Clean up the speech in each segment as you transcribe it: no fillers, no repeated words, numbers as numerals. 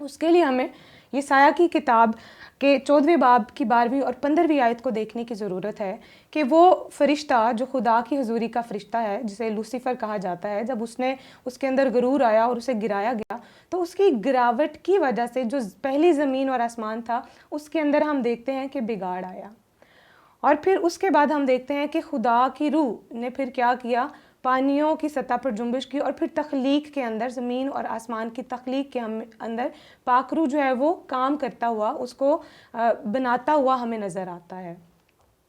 اس کے لیے ہمیں یسایہ کی کتاب کے 14ویں باب کی 12ویں اور 15ویں آیت کو دیکھنے کی ضرورت ہے کہ وہ فرشتہ جو خدا کی حضوری کا فرشتہ ہے، جسے لوسیفر کہا جاتا ہے، جب اس کے اندر غرور آیا اور اسے گرایا گیا، تو اس کی گراوٹ کی وجہ سے جو پہلی زمین اور آسمان تھا اس کے اندر ہم دیکھتے ہیں کہ بگاڑ آیا. اور پھر اس کے بعد ہم دیکھتے ہیں کہ خدا کی روح نے پھر کیا کیا، پانیوں کی سطح پر جنبش کی، اور پھر تخلیق کے اندر، زمین اور آسمان کی تخلیق کے اندر پاک روح جو ہے وہ کام کرتا ہوا، اس کو بناتا ہوا ہمیں نظر آتا ہے.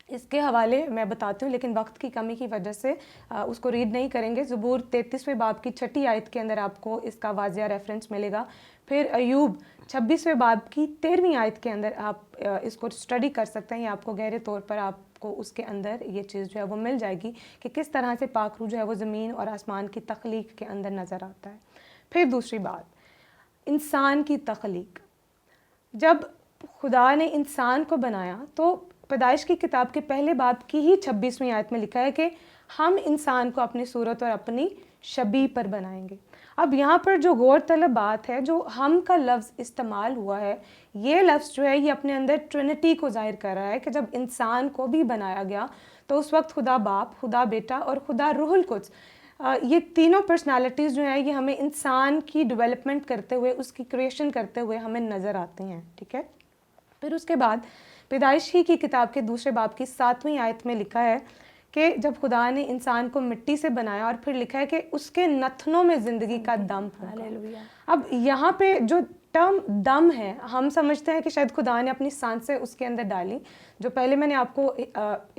اس کے حوالے میں بتاتی ہوں، لیکن وقت کی کمی کی وجہ سے اس کو ریڈ نہیں کریں گے. زبور 33ویں باب کی 6 آیت کے اندر آپ کو اس کا واضح ریفرنس ملے گا. پھر ایوب 26ویں باب کی 13ویں آیت کے اندر آپ اس کو اسٹڈی کر سکتے ہیں، یا آپ کو گہرے طور پر آپ کو اس کے اندر یہ چیز جو ہے وہ مل جائے گی کہ کس طرح سے پاک روح جو ہے وہ زمین اور آسمان کی تخلیق کے اندر نظر آتا ہے. پھر دوسری بات، انسان کی تخلیق. جب خدا نے انسان کو بنایا تو پیدائش کی کتاب کے پہلے باب کی ہی 26ویں آیت میں لکھا ہے کہ ہم انسان کو اپنی صورت اور اپنی شبیہ پر بنائیں گے. اب یہاں پر جو غور طلب بات ہے، جو ہم کا لفظ استعمال ہوا ہے، یہ لفظ جو ہے یہ اپنے اندر ٹرینٹی کو ظاہر کر رہا ہے کہ جب انسان کو بھی بنایا گیا تو اس وقت خدا باپ، خدا بیٹا اور خدا روح القدس، یہ تینوں پرسنالٹیز جو ہیں یہ ہمیں انسان کی ڈیولپمنٹ کرتے ہوئے، اس کی کریشن کرتے ہوئے ہمیں نظر آتے ہیں. ٹھیک ہے. پھر اس کے بعد پیدائش ہی کی کتاب کے 2 باب کی 7ویں آیت میں لکھا ہے کہ جب خدا نے انسان کو مٹی سے بنایا، اور پھر لکھا ہے کہ اس کے نتنوں میں زندگی کا دم ہوگا. اب یہاں پہ جو ٹرم دم ہے، ہم سمجھتے ہیں کہ شاید خدا نے اپنی سانسیں اس کے اندر ڈالی. جو پہلے میں نے آپ کو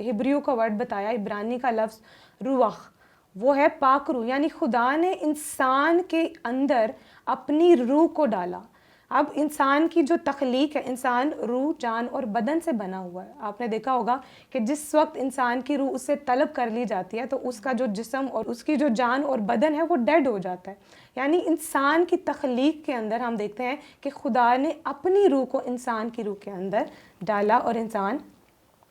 ہبریو کا ورڈ بتایا، عبرانی کا لفظ روح، وہ ہے پاک روح، یعنی خدا نے انسان کے اندر اپنی روح کو ڈالا. اب انسان کی جو تخلیق ہے، انسان روح، جان اور بدن سے بنا ہوا ہے. آپ نے دیکھا ہوگا کہ جس وقت انسان کی روح اس سے طلب کر لی جاتی ہے تو اس کا جو جسم اور اس کی جو جان اور بدن ہے وہ ڈیڈ ہو جاتا ہے. یعنی انسان کی تخلیق کے اندر ہم دیکھتے ہیں کہ خدا نے اپنی روح کو انسان کی روح کے اندر ڈالا اور انسان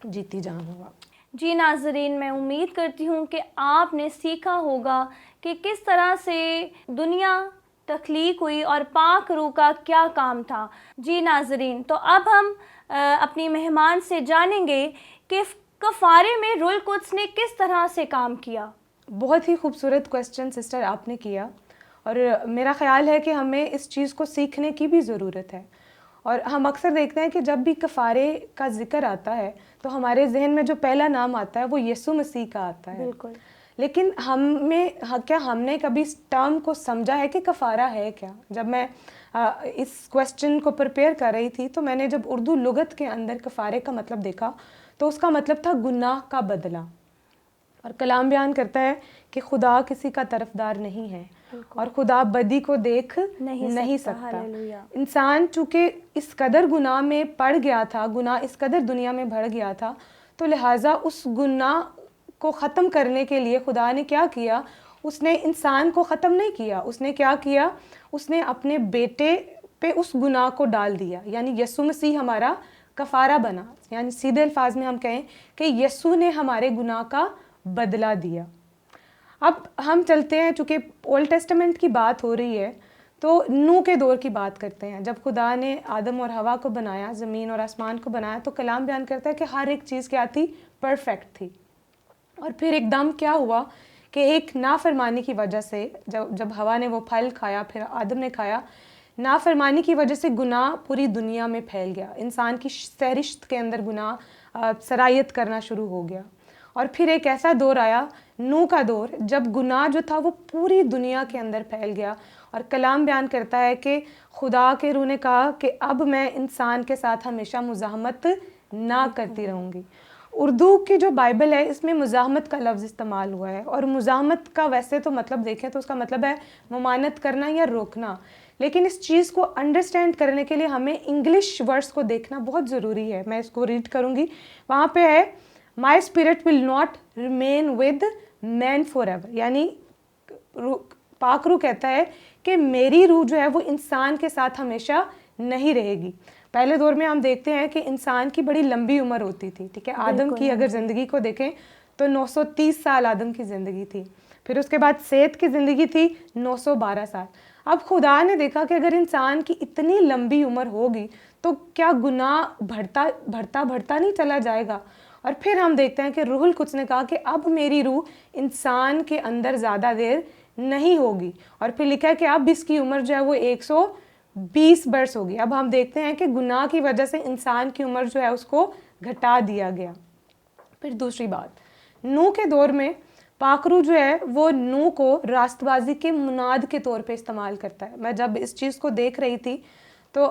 جیتی جان ہوا. جی ناظرین، میں امید کرتی ہوں کہ آپ نے سیکھا ہوگا کہ کس طرح سے دنیا تخلیق ہوئی اور پاک روح کا کیا کام تھا. جی ناظرین، تو اب ہم اپنی مہمان سے جانیں گے کہ کفارے میں روح القدس نے کس طرح سے کام کیا. بہت ہی خوبصورت کوسچن سسٹر آپ نے کیا، اور میرا خیال ہے کہ ہمیں اس چیز کو سیکھنے کی بھی ضرورت ہے. اور ہم اکثر دیکھتے ہیں کہ جب بھی کفارے کا ذکر آتا ہے تو ہمارے ذہن میں جو پہلا نام آتا ہے وہ یسوع مسیح کا آتا ہے. بالکل. لیکن کیا ہم نے کبھی اس ٹرم کو سمجھا ہے کہ کفارہ ہے کیا؟ جب میں اس کوسچن کو پریپیئر کر رہی تھی تو میں نے جب اردو لغت کے اندر کفارے کا مطلب دیکھا تو اس کا مطلب تھا گناہ کا بدلہ. اور کلام بیان کرتا ہے کہ خدا کسی کا طرفدار نہیں ہے اور خدا بدی کو دیکھ نہیں سکتا. انسان چونکہ اس قدر گناہ میں پڑ گیا تھا، گناہ اس قدر دنیا میں بڑھ گیا تھا، تو لہٰذا اس گناہ کو ختم کرنے کے لیے خدا نے کیا کیا؟ اس نے انسان کو ختم نہیں کیا. اس نے کیا کیا؟ اس نے اپنے بیٹے پہ اس گناہ کو ڈال دیا. یعنی یسوع مسیح ہمارا کفارہ بنا. یعنی سیدھے الفاظ میں ہم کہیں کہ یسوع نے ہمارے گناہ کا بدلہ دیا. اب ہم چلتے ہیں، چونکہ اولڈ ٹیسٹمنٹ کی بات ہو رہی ہے تو نوح کے دور کی بات کرتے ہیں. جب خدا نے آدم اور حوا کو بنایا، زمین اور آسمان کو بنایا، تو کلام بیان کرتا ہے کہ ہر ایک چیز کیا تھی؟ پرفیکٹ تھی. اور پھر ایک دم کیا ہوا کہ ایک نافرمانی کی وجہ سے جب حوا نے وہ پھل کھایا، پھر آدم نے کھایا، نافرمانی کی وجہ سے گناہ پوری دنیا میں پھیل گیا. انسان کی سرشت کے اندر گناہ سرایت کرنا شروع ہو گیا. اور پھر ایک ایسا دور آیا، نوح کا دور، جب گناہ جو تھا وہ پوری دنیا کے اندر پھیل گیا. اور کلام بیان کرتا ہے کہ خدا کے روح نے کہا کہ اب میں انسان کے ساتھ ہمیشہ مزاحمت نہ کرتی رہوں گی. اردو کی جو بائبل ہے اس میں مزاحمت کا لفظ استعمال ہوا ہے، اور مزاحمت کا ویسے تو مطلب دیکھیں تو اس کا مطلب ہے ممانعت کرنا یا روکنا. لیکن اس چیز کو انڈرسٹینڈ کرنے کے لیے ہمیں انگلش ورڈز کو دیکھنا بہت ضروری ہے. میں اس کو ریڈ کروں گی. وہاں پہ ہے my spirit will not remain with man forever ایور. یعنی پاک روح کہتا ہے کہ میری روح جو ہے وہ انسان کے ساتھ ہمیشہ نہیں رہے گی. پہلے دور میں ہم دیکھتے ہیں کہ انسان کی بڑی لمبی عمر ہوتی تھی. ٹھیک ہے. آدم کی اگر زندگی کو دیکھیں تو 930 سال آدم کی زندگی تھی. پھر اس کے بعد سیت کی زندگی تھی 912 سال. اب خدا نے دیکھا کہ اگر انسان کی اتنی لمبی عمر ہوگی تو کیا گناہ بڑھتا نہیں چلا جائے گا. اور پھر ہم دیکھتے ہیں کہ روح القدس نے کہا کہ اب میری روح انسان کے اندر زیادہ دیر نہیں ہوگی. اور پھر لکھا ہے کہ اب اس کی عمر جو ہے وہ 120 برس ہوگی. اب ہم دیکھتے ہیں کہ گناہ کی وجہ سے انسان کی عمر جو ہے اس کو گھٹا دیا گیا. پھر دوسری بات, نوح کے دور میں پاک روح جو ہے وہ نوح کو راست بازی کے مناد کے طور پہ استعمال کرتا ہے. میں جب اس چیز کو دیکھ رہی تھی تو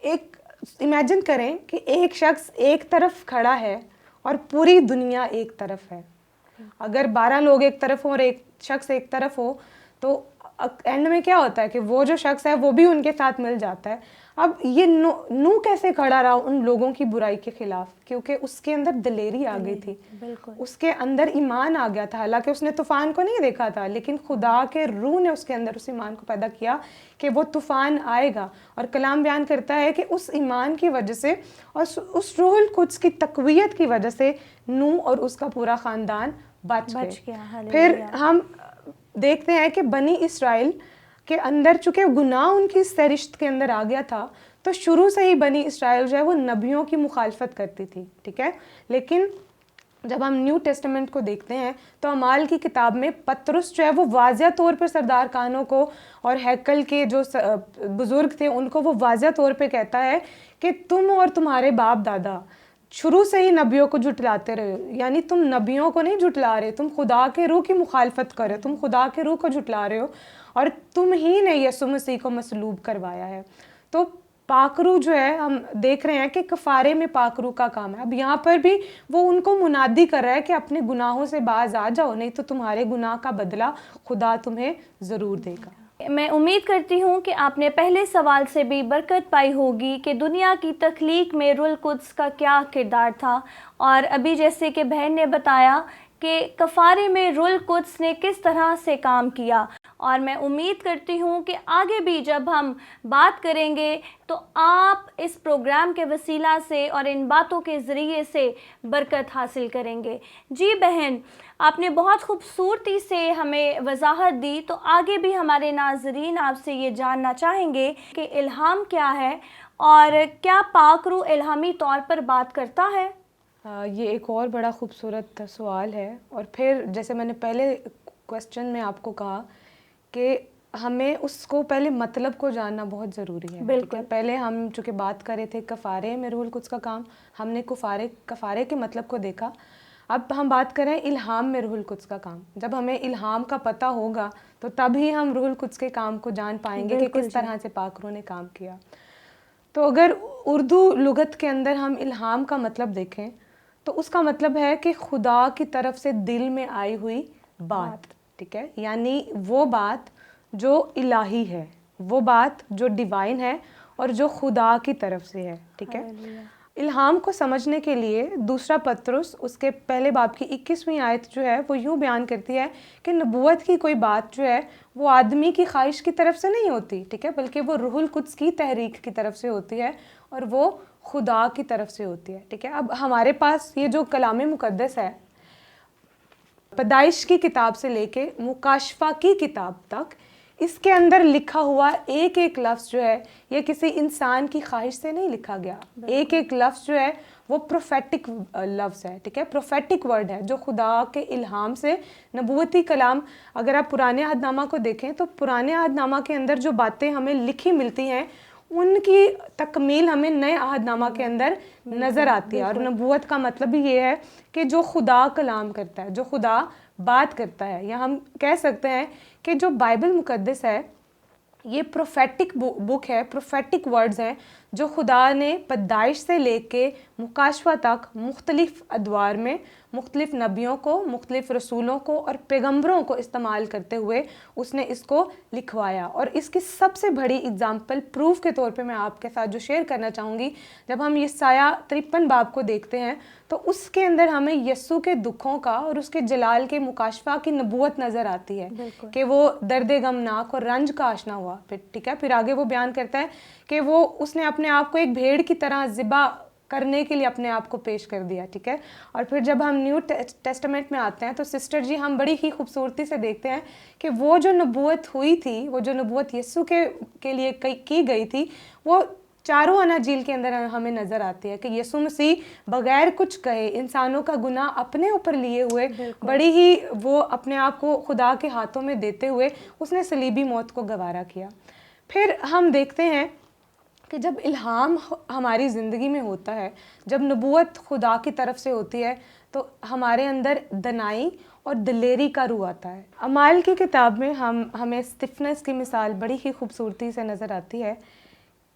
ایک امیجن کریں کہ ایک شخص ایک طرف کھڑا ہے اور پوری دنیا ایک طرف ہے. اگر 12 لوگ ایک طرف ہوں اور ایک شخص ایک طرف ہو تو اینڈ میں کیا ہوتا ہے کہ وہ جو شخص ہے وہ بھی ان کے ساتھ مل جاتا ہے. اب یہ نوح کیسے کھڑا رہا ان لوگوں کی برائی کے خلاف؟ کیونکہ اس کے اندر دلیری آ گئی تھی, اس کے اندر ایمان آ گیا تھا. حالانکہ اس نے طوفان کو نہیں دیکھا تھا, لیکن خدا کے روح نے اس کے اندر اس ایمان کو پیدا کیا کہ وہ طوفان آئے گا. اور کلام بیان کرتا ہے کہ اس ایمان کی وجہ سے اور اس روح القدس کی تقویت کی وجہ سے نوح اور اس کا پورا خاندان بچ گیا. پھر ہم دیکھتے ہیں کہ بنی اسرائیل کے اندر چونکہ گناہ ان کی سرشت کے اندر آ گیا تھا تو شروع سے ہی بنی اسرائیل جو ہے وہ نبیوں کی مخالفت کرتی تھی, ٹھیک ہے. لیکن جب ہم نیو ٹیسٹمنٹ کو دیکھتے ہیں تو اعمال کی کتاب میں پطرس جو ہے وہ واضح طور پر سردار کانوں کو اور ہیکل کے جو بزرگ تھے ان کو وہ واضح طور پہ کہتا ہے کہ تم اور تمہارے باپ دادا شروع سے ہی نبیوں کو جھٹلاتے رہے. یعنی تم نبیوں کو نہیں جھٹلا رہے, تم خدا کے روح کی مخالفت کر رہے, تم خدا کے روح کو جھٹلا رہے ہو اور تم ہی نے یسوع مسیح کو مصلوب کروایا ہے. تو پاک روح جو ہے ہم دیکھ رہے ہیں کہ کفارے میں پاک روح کا کام ہے. اب یہاں پر بھی وہ ان کو منادی کر رہا ہے کہ اپنے گناہوں سے باز آ جاؤ, نہیں تو تمہارے گناہ کا بدلہ خدا تمہیں ضرور دے گا. میں امید کرتی ہوں کہ آپ نے پہلے سوال سے بھی برکت پائی ہوگی کہ دنیا کی تخلیق میں روح القدس کا کیا کردار تھا, اور ابھی جیسے کہ بہن نے بتایا کہ کفارے میں روح القدس نے کس طرح سے کام کیا. اور میں امید کرتی ہوں کہ آگے بھی جب ہم بات کریں گے تو آپ اس پروگرام کے وسیلہ سے اور ان باتوں کے ذریعے سے برکت حاصل کریں گے. جی بہن, آپ نے بہت خوبصورتی سے ہمیں وضاحت دی, تو آگے بھی ہمارے ناظرین آپ سے یہ جاننا چاہیں گے کہ الہام کیا ہے اور کیا پاک روح الہامی طور پر بات کرتا ہے؟ یہ ایک اور بڑا خوبصورت سوال ہے. اور پھر جیسے میں نے پہلے کوسچن میں آپ کو کہا کہ ہمیں اس کو پہلے مطلب کو جاننا بہت ضروری ہے. بالکل. پہلے ہم چونکہ بات کر رہے تھے کفارے میں روح القدس کا کام, ہم نے کفارے کے مطلب کو دیکھا. اب ہم بات کریں الہام میں روح القدس کا کام. جب ہمیں الہام کا پتہ ہوگا تو تب ہی ہم روح القدس کے کام کو جان پائیں گے کہ کس طرح سے پاک روح نے کام کیا. تو اگر اردو لغت کے اندر ہم الہام کا مطلب دیکھیں تو اس کا مطلب ہے کہ خدا کی طرف سے دل میں آئی ہوئی بات, ٹھیک ہے. یعنی وہ بات جو الہی ہے, وہ بات جو ڈیوائن ہے اور جو خدا کی طرف سے ہے, ٹھیک ہے. الہام کو سمجھنے کے لیے دوسرا پطرس اس کے پہلے باب کی 21ویں آیت جو ہے وہ یوں بیان کرتی ہے کہ نبوت کی کوئی بات جو ہے وہ آدمی کی خواہش کی طرف سے نہیں ہوتی, ٹھیک ہے, بلکہ وہ روح القدس کی تحریک کی طرف سے ہوتی ہے اور وہ خدا کی طرف سے ہوتی ہے, ٹھیک ہے. اب ہمارے پاس یہ جو کلام مقدس ہے, پیدائش کی کتاب سے لے کے مکاشفہ کی کتاب تک, اس کے اندر لکھا ہوا ایک ایک لفظ جو ہے یہ کسی انسان کی خواہش سے نہیں لکھا گیا. ایک ایک لفظ جو ہے وہ پروفیٹک لفظ ہے, ٹھیک ہے, پروفیٹک ورڈ ہے جو خدا کے الہام سے نبوتی کلام. اگر آپ پرانے عہد نامہ کو دیکھیں تو پرانے عہد نامہ کے اندر جو باتیں ہمیں لکھی ملتی ہیں ان کی تکمیل ہمیں نئے عہد نامہ کے اندر نظر آتی ہے. اور نبوت کا مطلب بھی یہ ہے کہ جو خدا کلام کرتا ہے, جو خدا بات کرتا ہے, یا ہم کہہ سکتے ہیں کہ جو بائبل مقدس ہے یہ پروفیٹک بک ہے, پروفیٹک ورڈز ہیں جو خدا نے پیدائش سے لے کے مکاشفہ تک مختلف ادوار میں مختلف نبیوں کو, مختلف رسولوں کو اور پیغمبروں کو استعمال کرتے ہوئے اس نے اس کو لکھوایا. اور اس کی سب سے بڑی اگزامپل پروف کے طور پہ میں آپ کے ساتھ جو شیئر کرنا چاہوں گی, جب ہم یسایہ 53 باب کو دیکھتے ہیں تو اس کے اندر ہمیں یسوع کے دکھوں کا اور اس کے جلال کے مکاشفہ کی نبوت نظر آتی ہے کہ وہ درد غمناک اور رنج کا آشنا ہوا. پھر ٹھیک ہے, پھر آگے وہ بیان کرتا ہے کہ وہ اس نے اپنے آپ کو ایک بھیڑ کی طرح ذبح کرنے کے لیے اپنے آپ کو پیش کر دیا, ٹھیک ہے. اور پھر جب ہم نیو ٹیسٹمنٹ میں آتے ہیں تو سسٹر جی ہم بڑی ہی خوبصورتی سے دیکھتے ہیں کہ وہ جو نبوت ہوئی تھی, وہ جو نبوت یسوع کے لیے کی گئی تھی, وہ چاروں اناجیل کے اندر ہمیں نظر آتی ہے کہ یسوع مسیح بغیر کچھ کہے, انسانوں کا گناہ اپنے اوپر لیے ہوئے, بڑی ہی وہ اپنے آپ کو خدا کے ہاتھوں میں دیتے ہوئے اس نے صلیبی موت کو گوارا کیا. پھر ہم دیکھتے ہیں کہ جب الہام ہماری زندگی میں ہوتا ہے, جب نبوت خدا کی طرف سے ہوتی ہے, تو ہمارے اندر دنائی اور دلیری کا روح آتا ہے. اعمال کی کتاب میں ہمیں اسٹیفنس کی مثال بڑی ہی خوبصورتی سے نظر آتی ہے,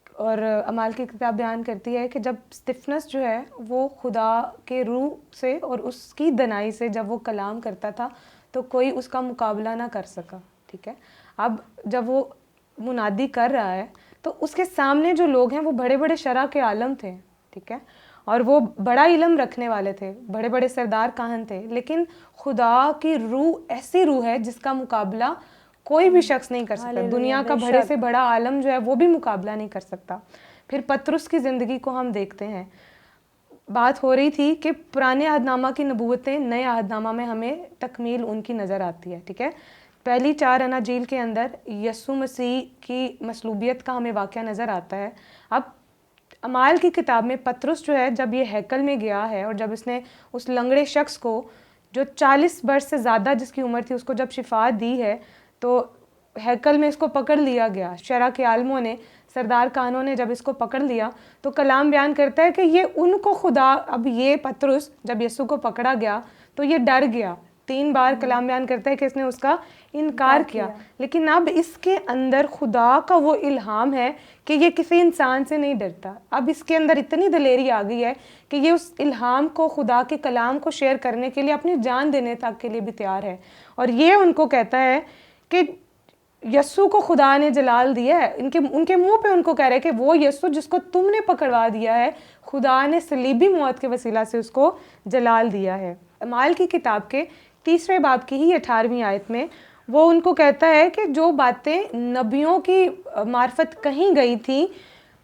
اور اعمال کی کتاب بیان کرتی ہے کہ جب اسٹیفنس جو ہے وہ خدا کے روح سے اور اس کی دنائی سے جب وہ کلام کرتا تھا تو کوئی اس کا مقابلہ نہ کر سکا, ٹھیک ہے. اب جب وہ منادی کر رہا ہے تو اس کے سامنے جو لوگ ہیں وہ بڑے بڑے شرح کے عالم تھے, ٹھیک ہے, اور وہ بڑا علم رکھنے والے تھے, بڑے بڑے سردار کاہن تھے, لیکن خدا کی روح ایسی روح ہے جس کا مقابلہ کوئی بھی شخص نہیں کر سکتا. دنیا کا بڑے سے بڑا عالم جو ہے وہ بھی مقابلہ نہیں کر سکتا. پھر پطرس کی زندگی کو ہم دیکھتے ہیں, بات ہو رہی تھی کہ پرانے عہد نامہ کی نبوتیں نئے عہد نامہ میں ہمیں تکمیل ان کی نظر آتی ہے, ٹھیک ہے. پہلی 4 اناجیل کے اندر یسوع مسیح کی مصلوبیت کا ہمیں واقعہ نظر آتا ہے. اب اعمال کی کتاب میں پطرس جو ہے جب یہ ہیکل میں گیا ہے اور جب اس نے اس لنگڑے شخص کو جو 40 برس سے زیادہ جس کی عمر تھی اس کو جب شفا دی ہے, تو ہیکل میں اس کو پکڑ لیا گیا. شرح کے عالموں نے, سردار کانوں نے جب اس کو پکڑ لیا تو کلام بیان کرتا ہے کہ یہ ان کو خدا, اب یہ پطرس جب یسوع کو پکڑا گیا تو یہ ڈر گیا. 3 بار کلام بیان کرتا ہے کہ اس نے اس کا انکار کیا, لیکن اب اس کے اندر خدا کا وہ الہام ہے کہ یہ کسی انسان سے نہیں ڈرتا. اب اس کے اندر اتنی دلیری آ گئی ہے کہ یہ اس الہام کو, خدا کے کلام کو شیئر کرنے کے لیے اپنی جان دینے تک کے لیے بھی تیار ہے. اور یہ ان کو کہتا ہے کہ یسوع کو خدا نے جلال دیا ہے. ان کے منہ پہ ان کو کہہ رہے کہ وہ یسوع جس کو تم نے پکڑوا دیا ہے, خدا نے صلیبی موت کے وسیلہ سے اس کو جلال دیا ہے. اعمال کی کتاب کے 3 باب کی ہی 18ویں آیت میں وہ ان کو کہتا ہے کہ جو باتیں نبیوں کی معرفت کہیں گئی تھی,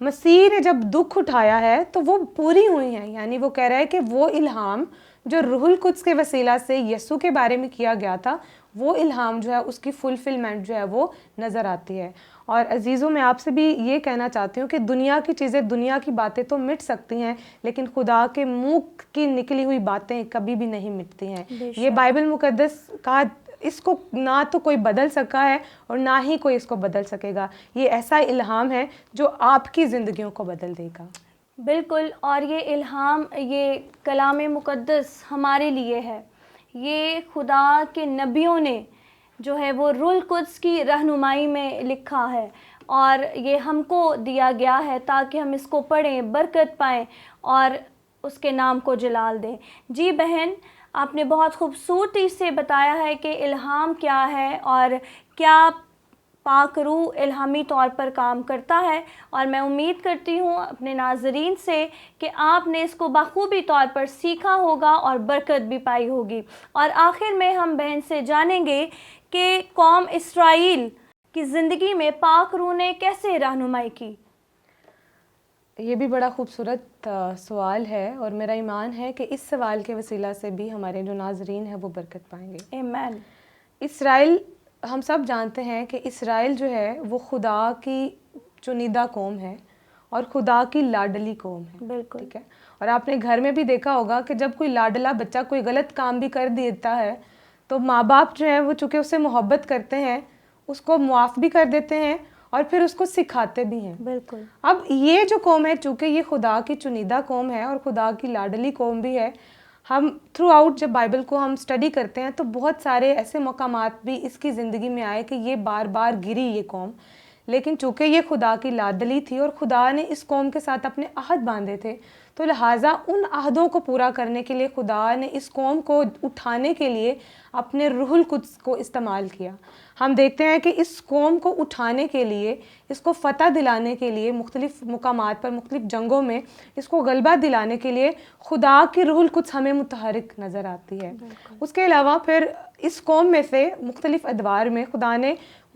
مسیح نے جب دکھ اٹھایا ہے تو وہ پوری ہوئی ہیں. یعنی وہ کہہ رہا ہے کہ وہ الہام جو روح القدس کے وسیلہ سے یسوع کے بارے میں کیا گیا تھا, وہ الہام جو ہے اس کی فلفلمنٹ جو ہے وہ نظر آتی ہے. اور عزیزوں, میں آپ سے بھی یہ کہنا چاہتی ہوں کہ دنیا کی چیزیں, دنیا کی باتیں تو مٹ سکتی ہیں, لیکن خدا کے منہ کی نکلی ہوئی باتیں کبھی بھی نہیں مٹتی ہیں. یہ بائبل مقدس کا اس کو نہ تو کوئی بدل سکا ہے اور نہ ہی کوئی اس کو بدل سکے گا. یہ ایسا الہام ہے جو آپ کی زندگیوں کو بدل دے گا. بالکل, اور یہ الہام, یہ کلام مقدس ہمارے لیے ہے. یہ خدا کے نبیوں نے جو ہے وہ روح القدس کی رہنمائی میں لکھا ہے, اور یہ ہم کو دیا گیا ہے تاکہ ہم اس کو پڑھیں, برکت پائیں اور اس کے نام کو جلال دیں. جی بہن, آپ نے بہت خوبصورتی سے بتایا ہے کہ الہام کیا ہے اور کیا پاک روح الہامی طور پر کام کرتا ہے, اور میں امید کرتی ہوں اپنے ناظرین سے کہ آپ نے اس کو بخوبی طور پر سیکھا ہوگا اور برکت بھی پائی ہوگی. اور آخر میں ہم بہن سے جانیں گے کہ قوم اسرائیل کی زندگی میں پاک روح نے کیسے رہنمائی کی. یہ بھی بڑا خوبصورت سوال ہے, اور میرا ایمان ہے کہ اس سوال کے وسیلہ سے بھی ہمارے جو ناظرین ہیں وہ برکت پائیں گے. آمین. اسرائیل, ہم سب جانتے ہیں کہ اسرائیل جو ہے وہ خدا کی چنیدہ قوم ہے اور خدا کی لاڈلی قوم ہے. بالکل, ٹھیک ہے. اور آپ نے گھر میں بھی دیکھا ہوگا کہ جب کوئی لاڈلا بچہ کوئی غلط کام بھی کر دیتا ہے تو ماں باپ جو ہیں وہ چونکہ اس سے محبت کرتے ہیں, اس کو معاف بھی کر دیتے ہیں اور پھر اس کو سکھاتے بھی ہیں. بالکل. اب یہ جو قوم ہے, چونکہ یہ خدا کی چنیدہ قوم ہے اور خدا کی لاڈلی قوم بھی ہے, ہم تھرو آؤٹ جب بائبل کو ہم سٹڈی کرتے ہیں تو بہت سارے ایسے مقامات بھی اس کی زندگی میں آئے کہ یہ بار بار گری یہ قوم, لیکن چونکہ یہ خدا کی لاڈلی تھی اور خدا نے اس قوم کے ساتھ اپنے عہد باندھے تھے, تو لہٰذا ان عہدوں کو پورا کرنے کے لیے خدا نے اس قوم کو اٹھانے کے لیے اپنے روح القدس کو استعمال کیا. ہم دیکھتے ہیں کہ اس قوم کو اٹھانے کے لیے, اس کو فتح دلانے کے لیے, مختلف مقامات پر مختلف جنگوں میں اس کو غلبہ دلانے کے لیے خدا کی روح القدس ہمیں متحرک نظر آتی ہے. اس کے علاوہ پھر اس قوم میں سے مختلف ادوار میں خدا نے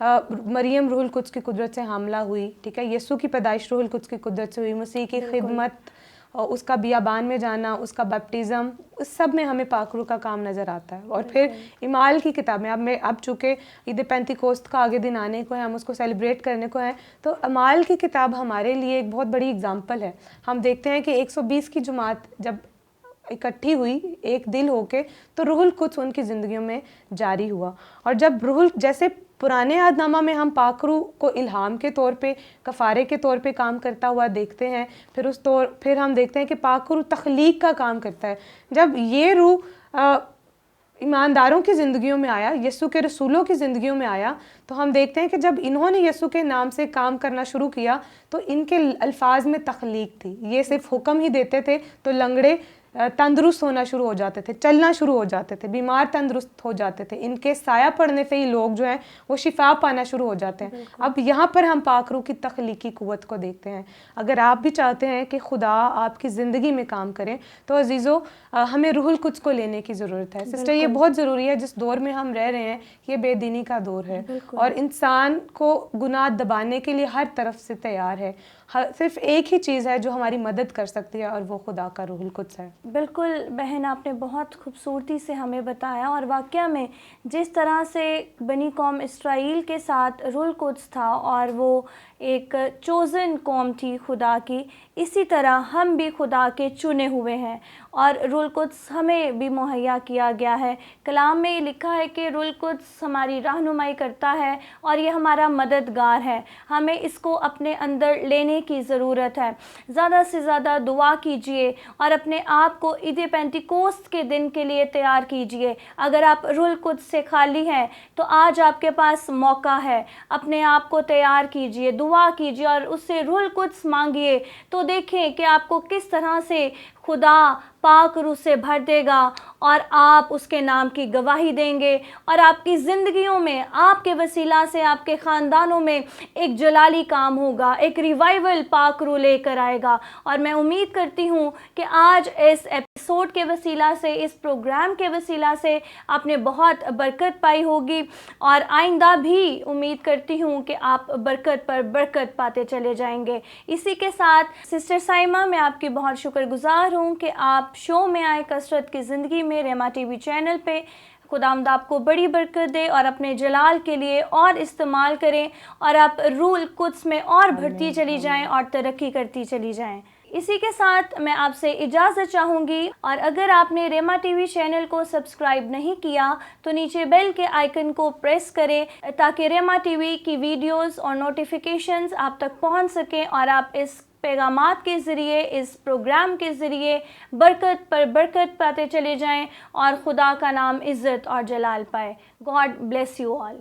مریم روح القدس کی قدرت سے حاملہ ہوئی، ٹھیک ہے، یسوع کی پیدائش روح القدس کی قدرت سے ہوئی، مسیح کی خدمت، اس کا بیابان میں جانا، اس کا بیپٹزم، اس سب میں ہمیں پاک روح کا کام نظر آتا ہے۔ اور پھر اعمال کی کتاب میں اب چونکہ عید پینتیکوست کا آگے دن آنے کو ہے، ہم اس کو سیلیبریٹ کرنے کو ہے، تو اعمال کی کتاب ہمارے لیے ایک بہت بڑی اگزامپل ہے۔ ہم دیکھتے ہیں کہ 120 کی جماعت جب اکٹھی ہوئی ایک دل ہو کے، تو روح القدس ان کی زندگیوں میں جاری ہوا، اور جب جیسے پرانے عہد نامہ میں ہم پاک روح کو الہام کے طور پہ، کفارے کے طور پہ کام کرتا ہوا دیکھتے ہیں، پھر ہم دیکھتے ہیں کہ پاک روح تخلیق کا کام کرتا ہے۔ جب یہ روح ایمانداروں کی زندگیوں میں آیا، یسوع کے رسولوں کی زندگیوں میں آیا، تو ہم دیکھتے ہیں کہ جب انہوں نے یسوع کے نام سے کام کرنا شروع کیا تو ان کے الفاظ میں تخلیق تھی۔ یہ صرف حکم ہی دیتے تھے تو لنگڑے تندرست ہونا شروع ہو جاتے تھے، چلنا شروع ہو جاتے تھے، بیمار تندرست ہو جاتے تھے، ان کے سایہ پڑنے سے ہی لوگ جو ہیں وہ شفا پانا شروع ہو جاتے ہیں۔ اب یہاں پر ہم پاک روح کی تخلیقی قوت کو دیکھتے ہیں۔ اگر آپ بھی چاہتے ہیں کہ خدا آپ کی زندگی میں کام کریں تو عزیزو ہمیں روح القدس کو لینے کی ضرورت ہے۔ سسٹر، یہ بہت ضروری ہے، جس دور میں ہم رہ رہے ہیں یہ بے دینی کا دور ہے، اور انسان کو گناہ دبانے کے لیے ہر طرف سے تیار ہے۔ صرف ایک ہی چیز ہے جو ہماری مدد کر سکتی ہے، اور وہ خدا کا روح القدس ہے۔ بالکل بہن، آپ نے بہت خوبصورتی سے ہمیں بتایا، اور واقعہ میں جس طرح سے بنی قوم اسرائیل کے ساتھ روح القدس تھا اور وہ ایک چوزن قوم تھی خدا کی، اسی طرح ہم بھی خدا کے چنے ہوئے ہیں، اور روح القدس ہمیں بھی مہیا کیا گیا ہے۔ کلام میں یہ لکھا ہے کہ روح القدس ہماری رہنمائی کرتا ہے اور یہ ہمارا مددگار ہے۔ ہمیں اس کو اپنے اندر لینے کی ضرورت ہے۔ زیادہ سے زیادہ دعا کیجئے اور اپنے آپ کو عید پینتیکوست کے دن کے لیے تیار کیجئے۔ اگر آپ روح القدس سے خالی ہیں تو آج آپ کے پاس موقع ہے، اپنے آپ کو تیار کیجئے، دعا کیجئے اور اس سے روح القدس مانگیے، تو دیکھیں کہ آپ کو کس طرح سے خدا پاک روح سے بھر دے گا اور آپ اس کے نام کی گواہی دیں گے، اور آپ کی زندگیوں میں، آپ کے وسیلہ سے آپ کے خاندانوں میں ایک جلالی کام ہوگا، ایک ریوائیول پاک روح لے کر آئے گا۔ اور میں امید کرتی ہوں کہ آج اس ایپیسوڈ کے وسیلہ سے، اس پروگرام کے وسیلہ سے آپ نے بہت برکت پائی ہوگی، اور آئندہ بھی امید کرتی ہوں کہ آپ برکت پر برکت پاتے چلے جائیں گے۔ اسی کے ساتھ سسٹر سائمہ، میں آپ کی بہت شکر گزار ہوں کہ آپ شو میں آئے کثرت کی زندگی میں ریما ٹی وی چینل پہ۔ خداوند آپ کو بڑی برکت دے اور اپنے جلال کے لیے اور استعمال کریں، اور آپ روح القدس میں اور بڑھتی چلی جائیں اور ترقی کرتی چلی جائیں۔ اسی کے ساتھ میں آپ سے اجازت چاہوں گی، اور اگر آپ نے ریما ٹی وی چینل کو سبسکرائب نہیں کیا تو نیچے بیل کے آئیکن کو پریس کریں تاکہ ریما ٹی وی کی ویڈیوز اور نوٹیفیکیشنز آپ تک پہنچ سکیں، اور آپ اس پیغامات کے ذریعے، اس پروگرام کے ذریعے برکت پر برکت پاتے چلے جائیں اور خدا کا نام عزت اور جلال پائے۔ God bless you all.